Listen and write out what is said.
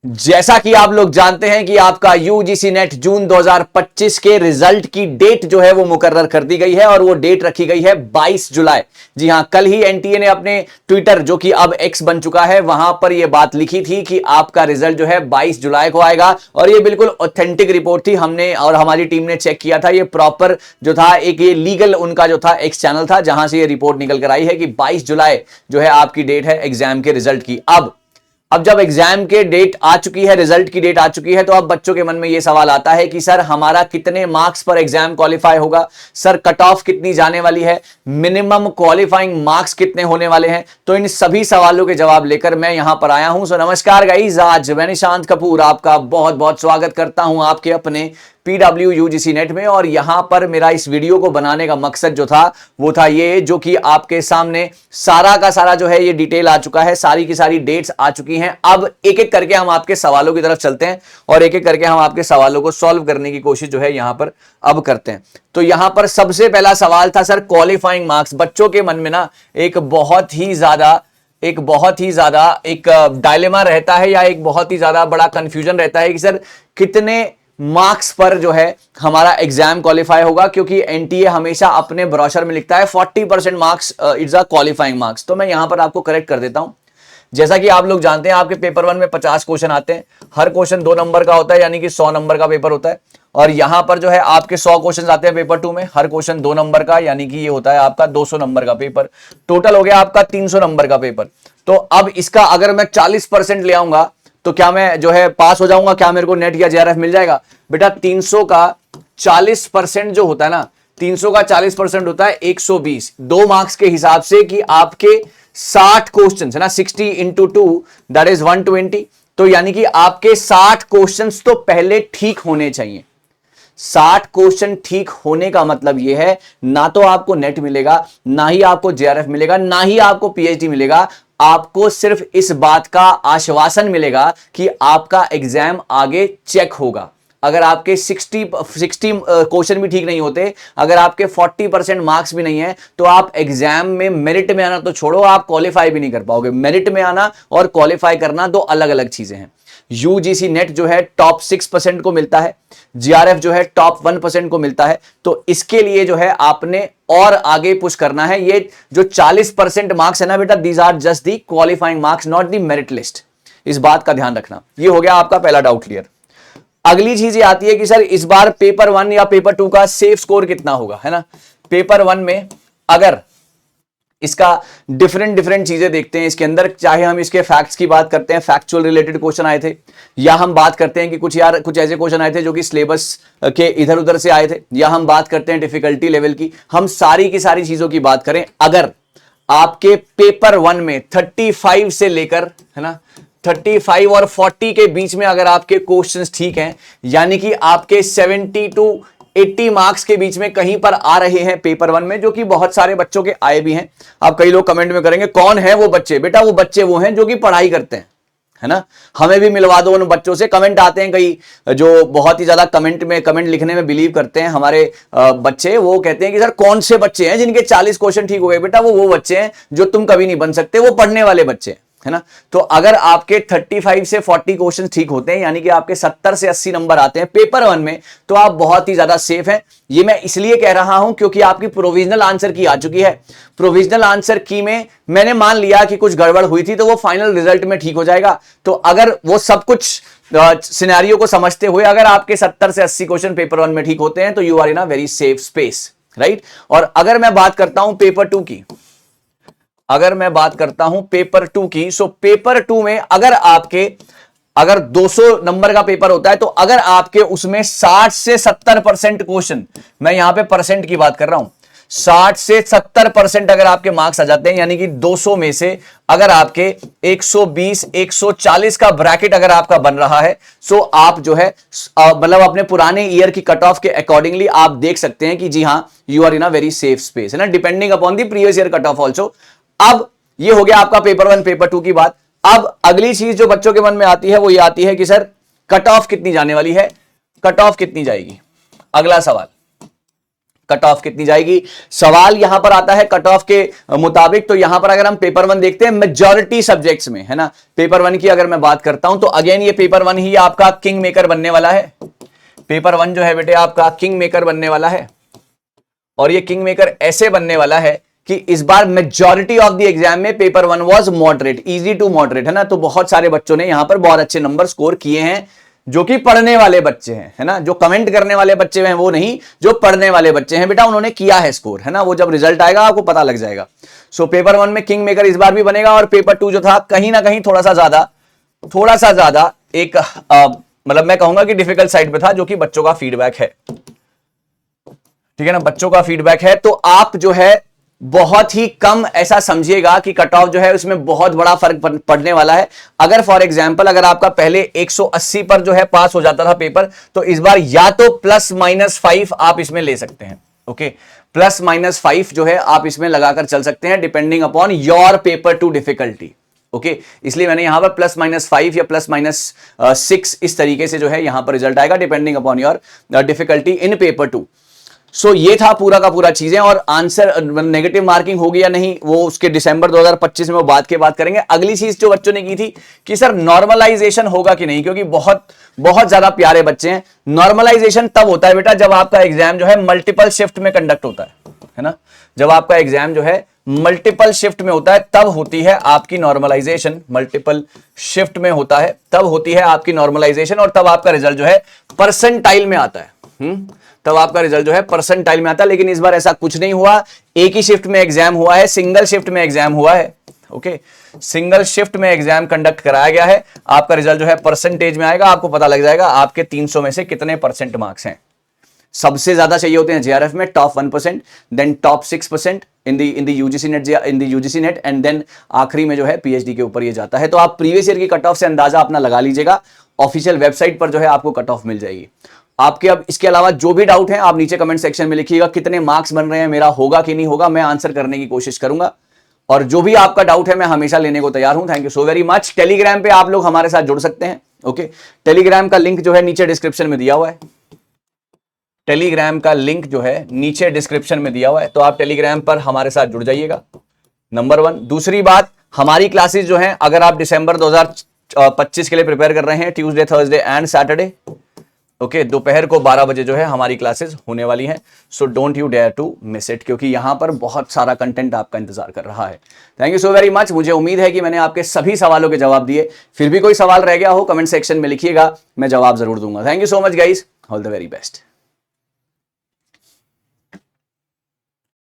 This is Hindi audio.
जैसा कि आप लोग जानते हैं कि आपका यूजीसी नेट जून 2025 के रिजल्ट की डेट जो है वो मुकर्रर कर दी गई है और वो डेट रखी गई है 22 जुलाई। जी हां, कल ही एनटीए ने अपने ट्विटर, जो कि अब एक्स बन चुका है, वहां पर ये बात लिखी थी कि आपका रिजल्ट जो है 22 जुलाई को आएगा। और ये बिल्कुल ऑथेंटिक रिपोर्ट थी, हमने और हमारी टीम ने चेक किया था। ये प्रॉपर जो था, एक ये लीगल उनका जो था एक्स चैनल था जहां से ये रिपोर्ट निकल कर आई है कि 22 जुलाई जो है आपकी डेट है एग्जाम के रिजल्ट की। अब जब एग्जाम के डेट आ चुकी है, रिजल्ट की डेट आ चुकी है, तो अब बच्चों के मन में यह सवाल आता है कि सर हमारा कितने मार्क्स पर एग्जाम क्वालिफाई होगा, सर कट ऑफ कितनी जाने वाली है, मिनिमम क्वालिफाइंग मार्क्स कितने होने वाले हैं। तो इन सभी सवालों के जवाब लेकर मैं यहां पर आया हूं। सो नमस्कार गाइस, आज मैं निशांत कपूर आपका बहुत बहुत स्वागत करता हूं आपके अपने पीडब्ल्यू यूजीसी नेट में। और यहां पर मेरा इस वीडियो को बनाने का मकसद जो था वो था ये, जो कि आपके सामने सारा का सारा जो है ये डिटेल आ चुका है, सारी की सारी डेट्स आ चुकी हैं। अब एक एक करके हम आपके सवालों की तरफ चलते हैं और एक एक करके हम आपके सवालों को सॉल्व करने की कोशिश जो है यहां पर अब करते हैं। तो यहां पर सबसे पहला सवाल था सर क्वालिफाइंग मार्क्स। बच्चों के मन में ना एक बहुत ही ज्यादा एक डायलेमा रहता है, या एक बहुत ही ज्यादा बड़ा कंफ्यूजन रहता है कि सर कितने मार्क्स पर जो है हमारा एग्जाम क्वालिफाई होगा, क्योंकि एनटीए हमेशा अपने ब्रोशर में लिखता है 40% marks is a qualifying marks. तो मैं यहां पर आपको करेक्ट कर देता हूं। जैसा कि आप लोग जानते हैं, आपके पेपर 1 में 50 क्वेश्चन आते हैं, हर क्वेश्चन 2 नंबर का होता है, यानी कि 100 नंबर का पेपर होता है। और यहां पर जो है आपके 100 क्वेश्चन आते हैं पेपर 2 में, हर क्वेश्चन 2 नंबर का, यानी कि ये होता है आपका 200 नंबर का पेपर। टोटल हो गया आपका 300 नंबर का पेपर। तो अब इसका अगर मैं 40% ले आऊंगा तो क्या मैं जो है पास हो जाऊंगा, क्या मेरे को नेट या जेआरएफ मिल जाएगा? बेटा 300 का 40% जो होता है ना, 300 का 40% होता है 120, 2 मार्क्स के हिसाब से, कि आपके 60 क्वेश्चन है ना, 60 इंटू 2 दैट इज 120। तो यानी कि आपके 60 क्वेश्चन तो पहले ठीक होने चाहिए। 60 क्वेश्चन ठीक होने का मतलब यह है, ना तो आपको नेट मिलेगा, ना ही आपको जेआरएफ मिलेगा, ना ही आपको पीएचडी मिलेगा। आपको सिर्फ इस बात का आश्वासन मिलेगा कि आपका एग्जाम आगे चेक होगा। अगर आपके 60 क्वेश्चन भी ठीक नहीं होते, अगर आपके 40% मार्क्स भी नहीं है, तो आप एग्जाम में मेरिट में आना तो छोड़ो, आप क्वालिफाई भी नहीं कर पाओगे। मेरिट में आना और क्वालिफाई करना दो अलग अलग चीजें हैं। यूजीसी नेट जो है टॉप 6% को मिलता है, जीआरएफ जो है टॉप 1% को मिलता है। तो इसके लिए जो है आपने और आगे पुश करना है। ये जो 40% मार्क्स है ना बेटा, these are just the qualifying marks, not the merit list. इस बात का ध्यान रखना। ये हो गया आपका पहला डाउट क्लियर। अगली चीज ये आती है कि सर इस बार पेपर 1 या पेपर 2 का सेफ स्कोर कितना होगा, है ना। पेपर 1 में अगर इसका डिफरेंट चीजें देखते हैं इसके अंदर, चाहे हम इसके फैक्ट्स की बात करते हैं, फैक्चुअल रिलेटेड क्वेश्चन आए थे, या हम बात करते हैं कि कुछ ऐसे क्वेश्चन आए थे जो कि सिलेबस के इधर उधर से आए थे, या हम बात करते हैं डिफिकल्टी लेवल की, हम सारी की सारी चीजों की बात करें। अगर आपके पेपर 1 में 35 से लेकर, है ना, 35 और 40 के बीच में अगर आपके क्वेश्चंस ठीक हैं, यानी कि आपके 70 टू 80 मार्क्स के बीच में कहीं पर आ रहे हैं पेपर 1 में, जो कि बहुत सारे बच्चों के आए भी हैं। अब कई लोग कमेंट में करेंगे कौन है वो बच्चे? बेटा वो बच्चे वो हैं जो कि पढ़ाई करते हैं, है ना। हमें भी मिलवा दो उन बच्चों से। कमेंट आते हैं कई जो बहुत ही ज्यादा कमेंट लिखने में बिलीव करते हैं हमारे बच्चे, वो कहते हैं कि सर कौन से बच्चे हैं जिनके 40 क्वेश्चन ठीक हो गए? बेटा वो बच्चे हैं जो तुम कभी नहीं बन सकते, वो पढ़ने वाले बच्चे हैं, है ना। तो अगर आपके 35 से 40 क्वेश्चन ठीक होते हैं, यानी कि आपके 70 से 80 नंबर आते हैं पेपर 1 में, तो आप बहुत ही ज्यादा सेफ हैं। ये मैं इसलिए कह रहा हूं क्योंकि आपकी प्रोविजनल आंसर की आ चुकी है। प्रोविजनल आंसर की में मैंने मान लिया कि कुछ गड़बड़ हुई थी, तो वो फाइनल रिजल्ट में ठीक हो जाएगा। तो अगर वो सब कुछ सिनेरियो को समझते हुए अगर आपके 70 से 80 क्वेश्चन पेपर 1 में ठीक होते हैं, तो you are in a very safe space, right. और अगर मैं बात करता हूं पेपर 2 की, पेपर 2 की, सो पेपर 2 में अगर 200 नंबर का पेपर होता है, तो अगर आपके उसमें 60 से 70% क्वेश्चन, मैं यहां पे परसेंट की बात कर रहा हूं, 60 से 70% अगर आपके मार्क्स आ जाते हैं, यानी कि 200 में से अगर आपके 120 140 का ब्रैकेट अगर आपका बन रहा है, सो आप जो है मतलब अपने पुराने ईयर की कट ऑफ के अकॉर्डिंगली आप देख सकते हैं कि जी हां, you are in a very safe space, है ना, depending upon the previous year cut off also. अब ये हो गया आपका पेपर 1 पेपर 2 की बात। अब अगली चीज जो बच्चों के मन में आती है वो ये आती है कि सर कट ऑफ कितनी जाने वाली है, कट ऑफ कितनी जाएगी। अगला सवाल, कट ऑफ कितनी जाएगी। सवाल यहां पर आता है कट ऑफ के मुताबिक, तो यहां पर अगर हम पेपर 1 देखते हैं मेजॉरिटी सब्जेक्ट्स में, है ना, पेपर 1 की अगर मैं बात करता हूं तो अगेन ये पेपर 1 ही आपका किंग मेकर बनने वाला है। पेपर 1 जो है बेटे आपका किंग मेकर बनने वाला है, और ये किंग मेकर ऐसे बनने वाला है कि इस बार मेजॉरिटी ऑफ द एग्जाम में paper 1 was moderate, easy to moderate, है ना। तो बहुत सारे बच्चों ने यहां पर बहुत अच्छे नंबर स्कोर किए हैं, जो कि पढ़ने वाले बच्चे हैं, है ना। जो कमेंट करने वाले बच्चे हैं वो नहीं, जो पढ़ने वाले बच्चे हैं बेटा, उन्होंने किया है स्कोर, है ना। वो जब रिजल्ट आएगा आपको पता लग जाएगा। सो पेपर 1 में किंग मेकर इस बार भी बनेगा, और पेपर 2 जो था कहीं ना कहीं थोड़ा सा ज्यादा एक मतलब मैं कहूंगा कि डिफिकल्ट साइड पे था, जो कि बच्चों का फीडबैक है, ठीक है ना, बच्चों का फीडबैक है। तो आप जो है बहुत ही कम ऐसा समझिएगा कि कट ऑफ जो है उसमें बहुत बड़ा फर्क पड़ने वाला है। अगर फॉर एग्जांपल अगर आपका पहले 180 पर जो है पास हो जाता था पेपर, तो इस बार या तो +-5 आप इसमें ले सकते हैं, ओके, +-5 जो है आप इसमें लगाकर चल सकते हैं, depending upon your paper 2 difficulty, okay. इसलिए मैंने यहां पर +-5 या +-6 इस तरीके से जो है यहां पर रिजल्ट आएगा, depending upon your difficulty in paper 2। सो ये था पूरा का पूरा चीजें, और आंसर नेगेटिव मार्किंग होगी या नहीं वो उसके दिसंबर 2025 में वो बात के बाद करेंगे। अगली चीज जो बच्चों ने की थी कि सर नॉर्मलाइजेशन होगा कि नहीं, क्योंकि बहुत ज्यादा प्यारे बच्चे हैं। नॉर्मलाइजेशन तब होता है बेटा जब आपका एग्जाम जो है मल्टीपल शिफ्ट में कंडक्ट होता है ना। जब आपका एग्जाम जो है मल्टीपल शिफ्ट में होता है तब होती है आपकी नॉर्मलाइजेशन, मल्टीपल शिफ्ट में होता है तब होती है आपकी नॉर्मलाइजेशन, और तब आपका रिजल्ट जो है परसेंटाइल में आता है, तब आपका रिजल्ट जो है परसेंटाइल में आता है। लेकिन इस बार ऐसा कुछ नहीं हुआ, एक ही शिफ्ट में एग्जाम हुआ है, सिंगल शिफ्ट में एग्जाम हुआ है, ओके, सिंगल शिफ्ट में एग्जाम कंडक्ट कराया गया है। आपका रिजल्ट जो है परसेंटेज में आएगा, आपको पता लग जाएगा आपके 300 में से कितने परसेंट मार्क्स हैं। सबसे ज्यादा चाहिए होते हैं जेआरएफ में top 1%, then top 6% in the UGC NET, and then आखिरी में जो है पीएचडी के ऊपर ये जाता है। तो आप प्रीवियस ईयर की कट ऑफ से अंदाजा अपना लगा लीजिएगा, ऑफिशियल वेबसाइट पर जो है आपको कट ऑफ मिल जाएगी। आपके अब इसके अलावा जो भी डाउट है आप नीचे कमेंट सेक्शन में लिखिएगा, कितने मार्क्स बन रहे हैं, मेरा होगा कि नहीं होगा, मैं आंसर करने की कोशिश करूंगा, और जो भी आपका डाउट है मैं हमेशा लेने को तैयार हूं। Thank you so very much. Telegram पे आप लोग हमारे साथ जुड़ सकते हैं, ओके, टेलीग्राम का लिंक जो है नीचे डिस्क्रिप्शन में दिया हुआ है, टेलीग्राम का लिंक जो है नीचे डिस्क्रिप्शन में दिया हुआ है, तो आप टेलीग्राम पर हमारे साथ जुड़ जाइएगा, नंबर 1। दूसरी बात, हमारी क्लासेस जो हैं अगर आप दिसंबर 2025 के लिए प्रिपेयर कर रहे हैं, Tuesday, Thursday and Saturday, okay, दोपहर को 12 बजे जो है हमारी क्लासेस होने वाली हैं। So don't you dare to miss it, क्योंकि यहां पर बहुत सारा कंटेंट आपका इंतजार कर रहा है। Thank you so very much. मुझे उम्मीद है कि मैंने आपके सभी सवालों के जवाब दिए। फिर भी कोई सवाल रह गया हो कमेंट सेक्शन में लिखिएगा, मैं जवाब जरूर दूंगा। Thank you so much guys, all the very best.